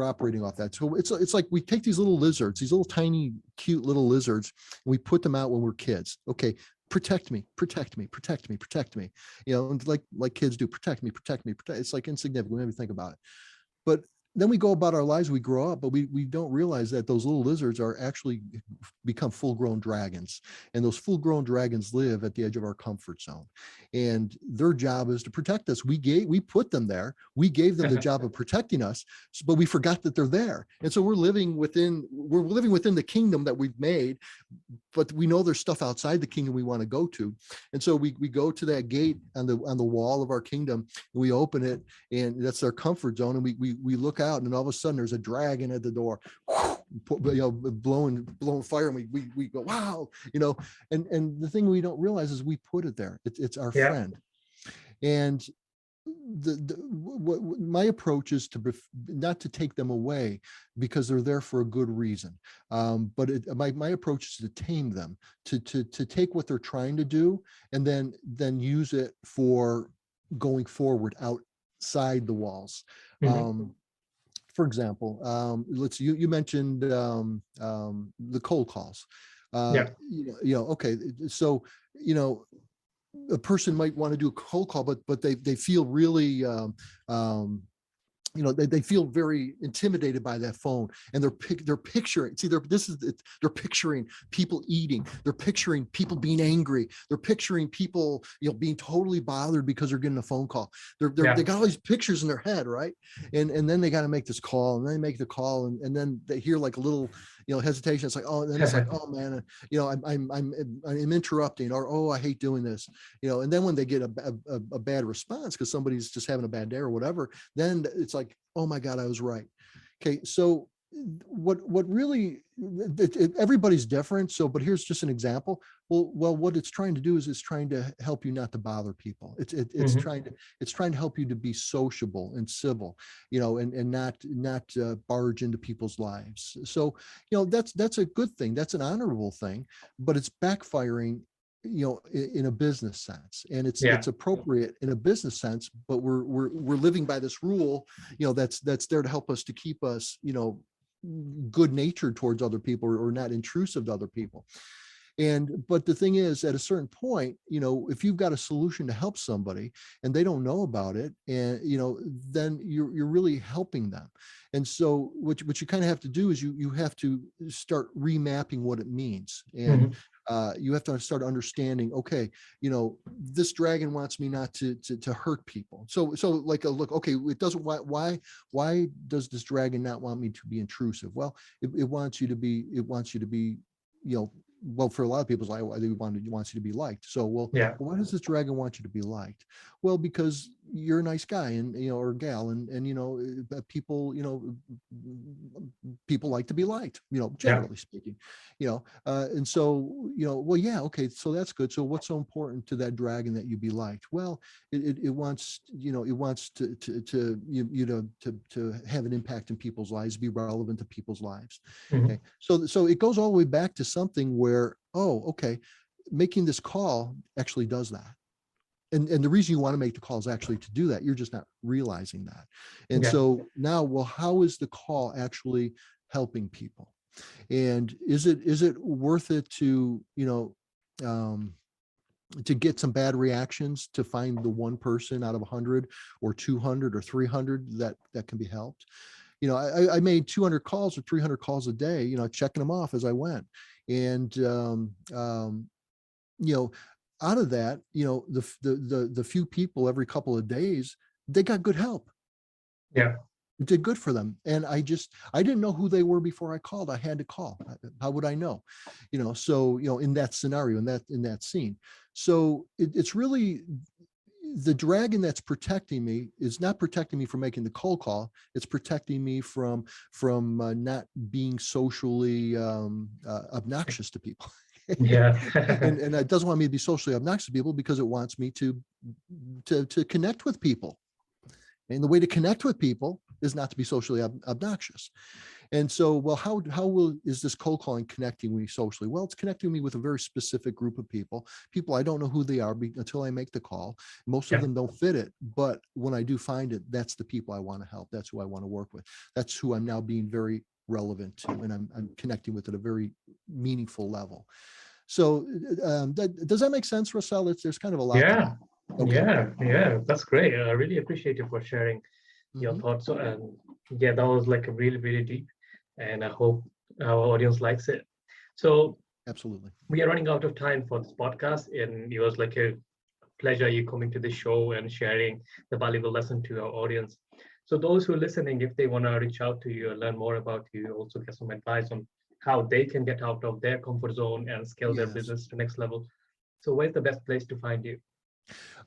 we're operating off that. So it's like we take these little lizards, these little tiny, cute little lizards, and we put them out when we're kids. Okay, protect me, protect me, protect me, protect me. And like kids do, protect me, protect me, protect. It's like insignificant. We never think about it. But then we go about our lives, we grow up, but we don't realize that those little lizards are actually become full-grown dragons. And those full-grown dragons live at the edge of our comfort zone. And their job is to protect us. We put them there. We gave them the job of protecting us, but we forgot that they're there. And so we're living within the kingdom that we've made, but we know there's stuff outside the kingdom we want to go to. And so we go to that gate on the wall of our kingdom, and we open it, and that's our comfort zone. And we look out, and all of a sudden there's a dragon at the door, blowing fire, and we go, wow, and the thing we don't realize is we put it there. It's our friend. And what my approach is not to take them away, because they're there for a good reason, but my approach is to tame them, to take what they're trying to do, and then use it for going forward outside the walls. For example, you mentioned the cold calls. Okay, so a person might want to do a cold call, but they feel really they feel very intimidated by that phone, and they're picturing, they're picturing people eating, they're picturing people being angry, they're picturing people being totally bothered because they're getting a phone call. They got all these pictures in their head, right? And then they got to make this call, and they make the call, and then they hear like a little hesitation. It's like, oh, and then it's like, oh man, I'm interrupting, or oh, I hate doing this, and then when they get a bad response because somebody's just having a bad day or whatever, then it's like, oh my God, I was right. Okay, so what really, everybody's different. So, but here's just an example. Well, what it's trying to do is it's trying to help you not to bother people. It's trying to help you to be sociable and civil, and not barge into people's lives. So, that's a good thing. That's an honorable thing, but it's backfiring in a business sense, and it's appropriate in a business sense, but we're living by this rule, that's there to help us, to keep us, good natured towards other people, or not intrusive to other people. But the thing is, at a certain point, if you've got a solution to help somebody and they don't know about it, and then you're really helping them. And so what you kind of have to do is you have to start remapping what it means. And you have to start understanding, okay, this dragon wants me not to hurt people. So like, look, okay, it doesn't, why does this dragon not want me to be intrusive? Well, it wants you to be, well, for a lot of people, it's like, it wants you to be liked. So, why does this dragon want you to be liked? Well, because you're a nice guy, and or gal, and people, people like to be liked, generally speaking, and so, well, yeah, okay, so that's good. So what's so important to that dragon that you be liked? Well, it wants, it wants to have an impact in people's lives, be relevant to people's lives. Okay, so it goes all the way back to something where, oh, okay, making this call actually does that. And the reason you want to make the call is actually to do that. You're just not realizing that. And so now, well, how is the call actually helping people? And is it worth it to, to get some bad reactions to find the one person out of 100 or 200 or 300 that can be helped? I made 200 calls or 300 calls a day, checking them off as I went. And, out of that, the few people every couple of days, they got good help. Yeah. It did good for them. And I didn't know who they were before I called. I had to call. How would I know? So, in that scenario, in that scene. So it's really, the dragon that's protecting me is not protecting me from making the cold call. It's protecting me from not being socially obnoxious to people. and it doesn't want me to be socially obnoxious to people, because it wants me to connect with people. And the way to connect with people is not to be socially obnoxious. And so, well, is this cold calling connecting me socially? Well, it's connecting me with a very specific group of people. People I don't know who they are until I make the call. Most of Yeah. them don't fit it, but when I do find it, that's the people I want to help. That's who I want to work with. That's who I'm now being very relevant to, and I'm connecting with at a very meaningful level. So, does that make sense, Russell? There's kind of a lot to Yeah. that. Okay. Yeah. That's great. I really appreciate you for sharing your Hmm. thoughts. And yeah, that was like a really, really deep. And I hope our audience likes it. So Absolutely. we are running out of time for this podcast, and it was like a pleasure you coming to the show and sharing the valuable lesson to our audience. So those who are listening, if they want to reach out to you and learn more about you, also get some advice on how they can get out of their comfort zone and scale their Yes. business to next level. So where's the best place to find you?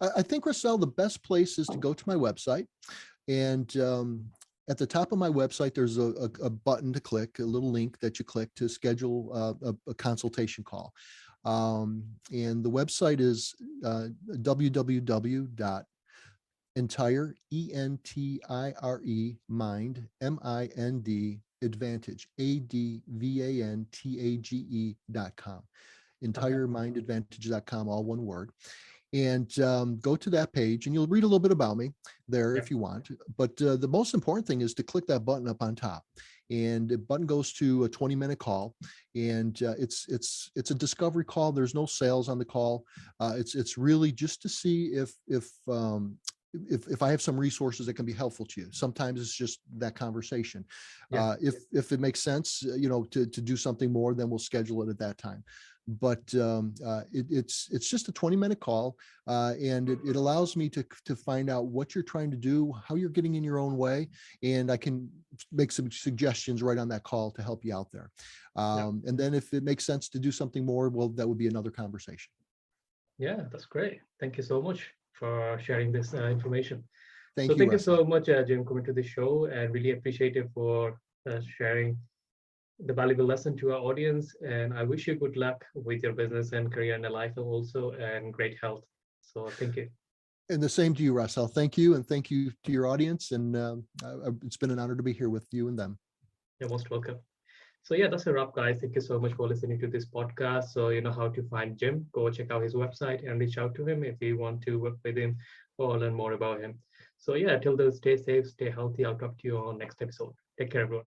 I think, Russell, the best place is to go to my website. And at the top of my website, there's a button to click, a little link that you click to schedule a consultation call. And the website is www.entire, ENTIRE, mind, MIND, advantage, ADVANTAGE.com. Okay. EntireMindAdvantage.com, all one word. And go to that page and you'll read a little bit about me there Yeah. if you want. But the most important thing is to click that button up on top. And the button goes to a 20-minute call, and it's a discovery call. There's no sales on the call. It's really just to see if I have some resources that can be helpful to you. Sometimes it's just that conversation. Yeah. If it makes sense, to do something more, then we'll schedule it at that time. But it's just a 20-minute call, and it allows me to find out what you're trying to do, how you're getting in your own way, and I can make some suggestions right on that call to help you out there. Yeah. And then if it makes sense to do something more, well, that would be another conversation. Yeah. That's great. Thank you so much for sharing this information. So Thank you, thank you so Russell. much, Jim, coming to the show, and really appreciate it for sharing the valuable lesson to our audience. And I wish you good luck with your business and career and life also, and great health. So thank you. And the same to you, Russell. Thank you, and thank you to your audience. And it's been an honor to be here with you and them. You're most welcome. So yeah, that's a wrap, guys. Thank you so much for listening to this podcast. So you know how to find Jim. Go check out his website and reach out to him if you want to work with him or learn more about him. So yeah, till then, stay safe, stay healthy. I'll talk to you on next episode. Take care, everyone.